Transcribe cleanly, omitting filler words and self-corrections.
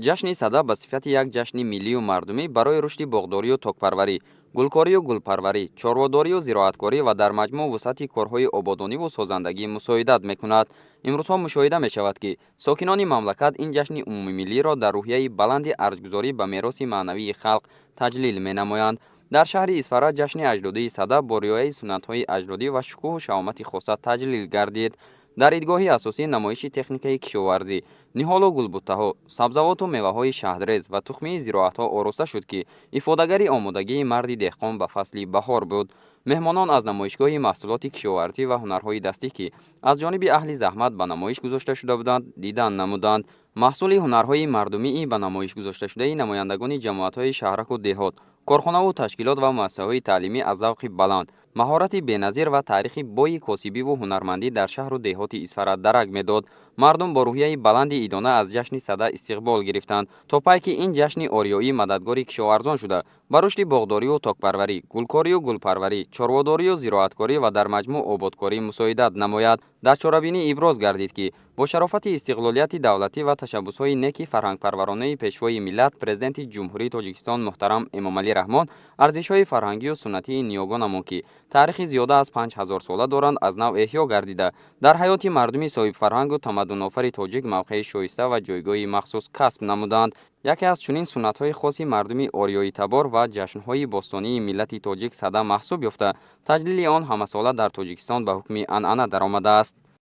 جشن صدا به صفت یک جشن ملی و مردمی برای رشد باغداری و تکپروری، گلکاری و گلپروری، چاره‌داری و زراعتکاری و در مجموع وسعت کارهای آبادانی و سازندگی مساعدت می‌کند. امروزها مشاهده می‌شود که ساکنان مملکت این جشن عمومی ملی را در روحیه بلند ارزگذاری به میراث معنوی خلق تجلیل می‌نمایند. در شهر اسفره جشن اجدادی صدا با رعایت سنت‌های اجدادی و شکوه و شهامت خاص تجلیل گردید. در ایدگاه اساسی نمایش تکنیکی کشاورزی، نهال و گلبوته‌ها، سبزوات و میوه‌های شهرریز و تخمی زراعت‌ها آراسته شد که افاده‌گری آمادگی مرد دهقان به فصل بهار بود. مهمانان از نمایشگاه محصولات کشاورزی و هنرهای دستی که از جانب اهل زحمت به نمایش گذاشته شده بودند دیدن نمودند. محصول هنرهای مردمی به نمایش گذاشته شده نمایندگان جماعت‌های شهرک و دهات، کارخانه و تشکیلات و مؤسسه‌های تعلیمی از ذوق بلند، مهارت بی‌نظیر و تاریخ بوی کاسبی و هنرمندی در شهر و دهات اسفره درک می‌داد. مردم با روحیه بلند ایدانه از جشن صدا استقبال گرفتند تا پایکه این جشن آریایی مددگاری کشاورزان شده بر رشد باغداری و تاکپروری، گلکاری و گلپروری، چاره‌داری و زراعتکاری و در مجموع آبادکاری مساعدت نماید. در چاره‌بینی ابراز گردید که با شرافت استقلالیت دولتی و تشبس‌های نیک فرهنگ‌پرورانه پیشوای ملت پرزیدنت جمهوری تاجیکستان محترم امامعلی رحمان ارزش‌های فرهنگی و سنتی نیاگانمان که تاریخ زیاده از 5000 ساله دارند از نو احیا گردیده در حیات مردمی صاحب فرهنگ و تمدن آفر تاجیک موقع شایسته و جایگاه مخصوص کسب نمودند. یکی از چنین سنت‌های خاص مردمی آریایی تبار و جشن‌های باستانی ملت تاجیک صدا محسوب یافته تجلیل آن همه ساله در تاجیکستان به حکم عنعنه درآمده است.